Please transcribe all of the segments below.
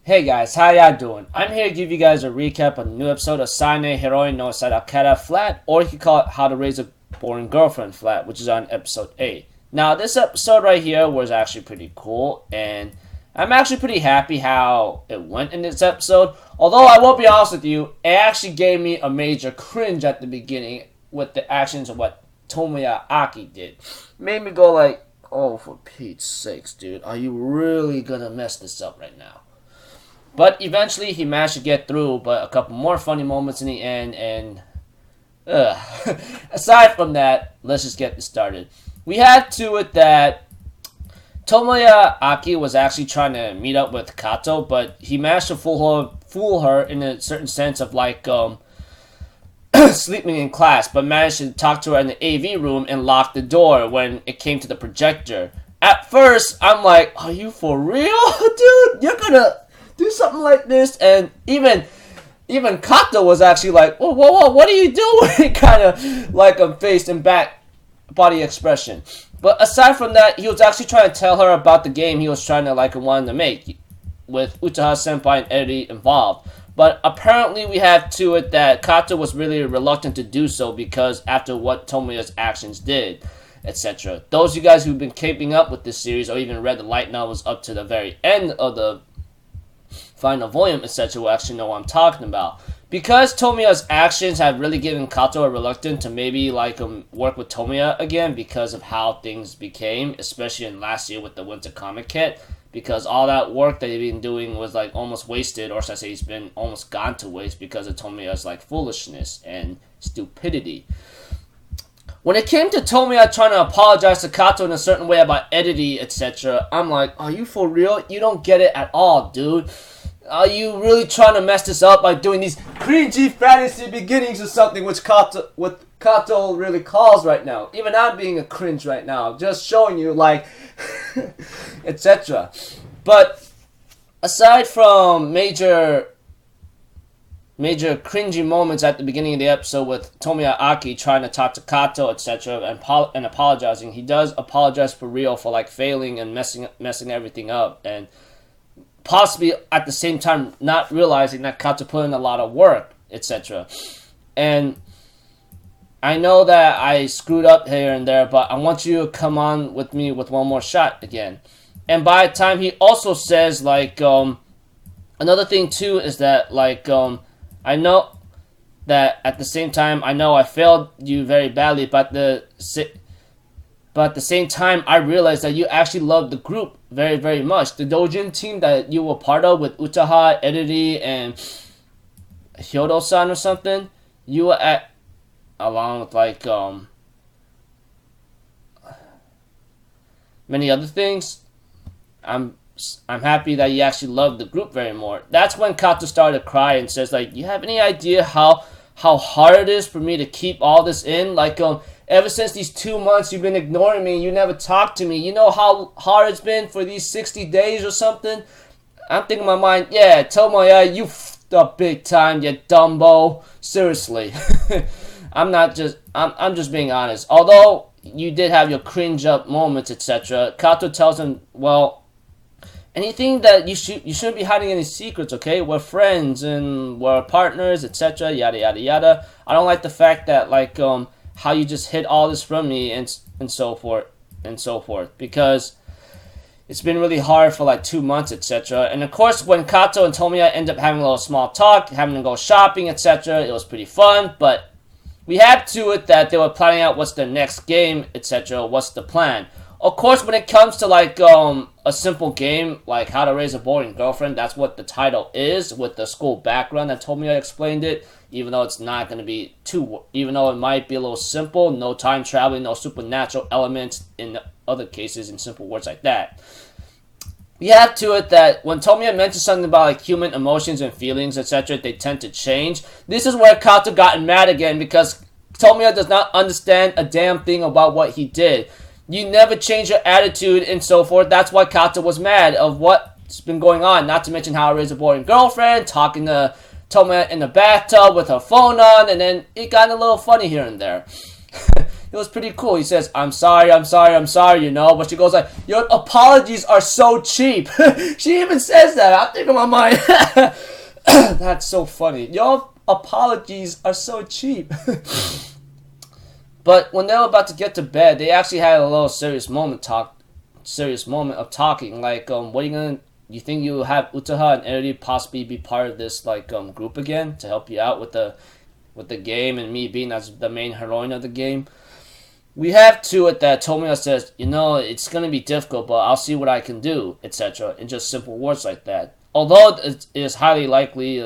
Hey guys, how y'all doing? I'm here to give you guys a recap of a new episode of Saenai Heroine, no Sodatekata flat, or you can call it How to Raise a Boring Girlfriend flat, which is on episode 8. Now, this episode right here was actually pretty cool, and I'm actually pretty happy how it went in this episode. Although, I will be honest with you, it actually gave me a major cringe at the beginning with the actions of what Tomoya Aki did. Made me go like, oh, for Pete's sakes, dude, are you really gonna mess this up right now? But eventually he managed to get through, but a couple more funny moments in the end, and aside from that, let's just get this started. We had to it that Tomoya Aki was actually trying to meet up with Kato, but he managed to fool her in a certain sense of like sleeping in class, but managed to talk to her in the AV room and lock the door when it came to the projector. At first, I'm like, are you for real, dude? You're gonna do something like this? And even Kato was actually like, whoa, what are you doing? Kind of like a face and back body expression. But aside from that, he was actually trying to tell her about the game he was trying to wanted to make with Utaha Senpai and Eddie involved. But apparently we have to it that Kato was really reluctant to do so because after what Tomoya's actions did, etc. Those of you guys who've been keeping up with this series or even read the light novels up to the very end of the final volume, etc., will actually know what I'm talking about. Because Tomoya's actions have really given Kato a reluctance to maybe work with Tomoya again because of how things became, especially in last year with the Winter Comic Kit, because all that work that he'd been doing was almost wasted, or should I say he's been almost gone to waste because of Tomoya's foolishness and stupidity. When it came to Tomoya trying to apologize to Kato in a certain way about editing, etc., I'm like, are you for real? You don't get it at all, dude. Are you really trying to mess this up by doing these cringy fantasy beginnings or something, which Kato really calls right now? Even I'm being a cringe right now, just showing you, etc. But aside from major cringy moments at the beginning of the episode with Tomoya Aki trying to talk to Kato, etc., and apologizing, he does apologize for real for failing and messing everything up, and possibly at the same time not realizing that Kato put in a lot of work, etc. And I know that I screwed up here and there, but I want you to come on with me with one more shot again. And by the time he also says another thing too is that I know that at the same time I know I failed you very badly, but at the same time, I realized that you actually love the group very, very much. The Dojin team that you were part of with Utaha, Ediri, and Hyodo-san or something, you were at, along with many other things. I'm happy that you actually love the group very more. That's when Kato started to cry and says you have any idea how hard it is for me to keep all this in? Ever since these 2 months you've been ignoring me, you never talked to me. You know how hard it's been for these 60 days or something? I'm thinking in my mind, yeah, Tomoya, you f***ed up big time, you dumbo. Seriously. I'm just being honest. Although you did have your cringe up moments, etc., Kato tells him, well, anything that you shouldn't be hiding any secrets, okay? We're friends and we're partners, etc., yada yada yada. I don't like the fact that how you just hid all this from me and so forth, because it's been really hard for 2 months, etc. And of course, when Kato and Tomoya end up having a little small talk, having to go shopping, etc., it was pretty fun, but we had to it that they were planning out what's the next game, etc., what's the plan. Of course, when it comes to a simple game like How to Raise a Boring Girlfriend, that's what the title is, with the school background that Tomoya explained it, even though it's not going to be even though it might be a little simple, no time traveling, no supernatural elements in other cases, in simple words like that. We have to it that when Tomoya mentions something about human emotions and feelings, etc., they tend to change. This is where Kato got mad again, because Tomoya does not understand a damn thing about what he did. You never change your attitude and so forth. That's why Kato was mad of what's been going on. Not to mention how I raised a boring girlfriend, talking to Tomoya in the bathtub with her phone on, and then it got a little funny here and there. it was pretty cool. He says, I'm sorry, you know, but she goes like, your apologies are so cheap. She even says that. I'm thinking in my mind, that's so funny. Your apologies are so cheap. But when they were about to get to bed, they actually had a little serious moment of talking. Like, what are you gonna? You think you have Utaha and Eri possibly be part of this like group again to help you out with the game and me being as the main heroine of the game? We have two at that. Tomoya says, you know, it's gonna be difficult, but I'll see what I can do, etc. In just simple words like that. Although it is highly unlikely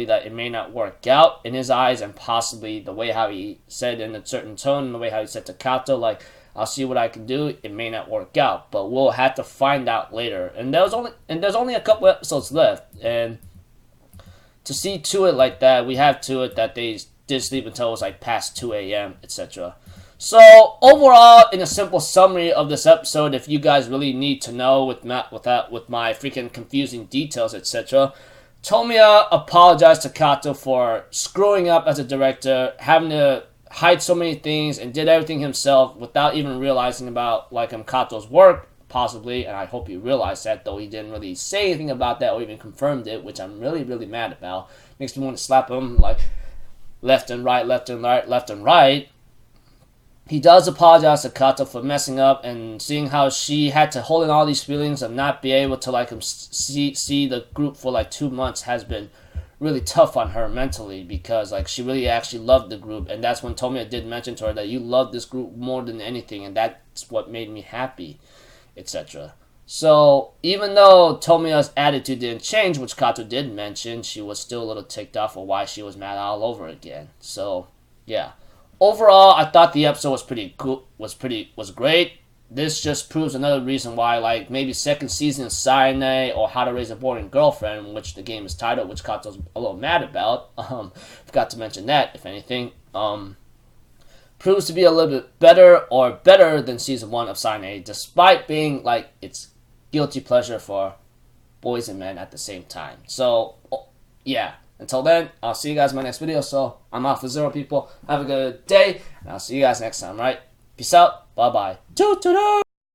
that it may not work out in his eyes, and possibly the way how he said in a certain tone, and the way how he said to Kato, like, I'll see what I can do. It may not work out, but we'll have to find out later. And there's only a couple episodes left, and to see to it like that, we have to it that they did sleep until it was like past 2 a.m., etc. So overall, in a simple summary of this episode, if you guys really need to know with my freaking confusing details, etc., Tomoya apologized to Kato for screwing up as a director, having to hide so many things, and did everything himself without even realizing about like Kato's work, possibly, and I hope he realized that, though he didn't really say anything about that or even confirmed it, which I'm really, really mad about. Makes me want to slap him like left and right. He does apologize to Kato for messing up and seeing how she had to hold in all these feelings and not be able to like see the group for like 2 months has been really tough on her mentally, because like she really actually loved the group, and that's when Tomoya did mention to her that you love this group more than anything, and that's what made me happy, etc. So even though Tomoya's attitude didn't change, which Kato did mention, she was still a little ticked off of why she was mad all over again. So yeah, overall I thought the episode was pretty cool, was great. This just proves another reason why, like, maybe second season of Saenai or How to Raise a Boring Girlfriend, which the game is titled, which Kato's a little mad about. Forgot to mention that, if anything. Proves to be a little bit better than season 1 of Saenai, despite being, like, its guilty pleasure for boys and men at the same time. So, yeah. Until then, I'll see you guys in my next video. So, I'm Alpha Zero, people. Have a good day, and I'll see you guys next time, right? Peace out. Bye-bye.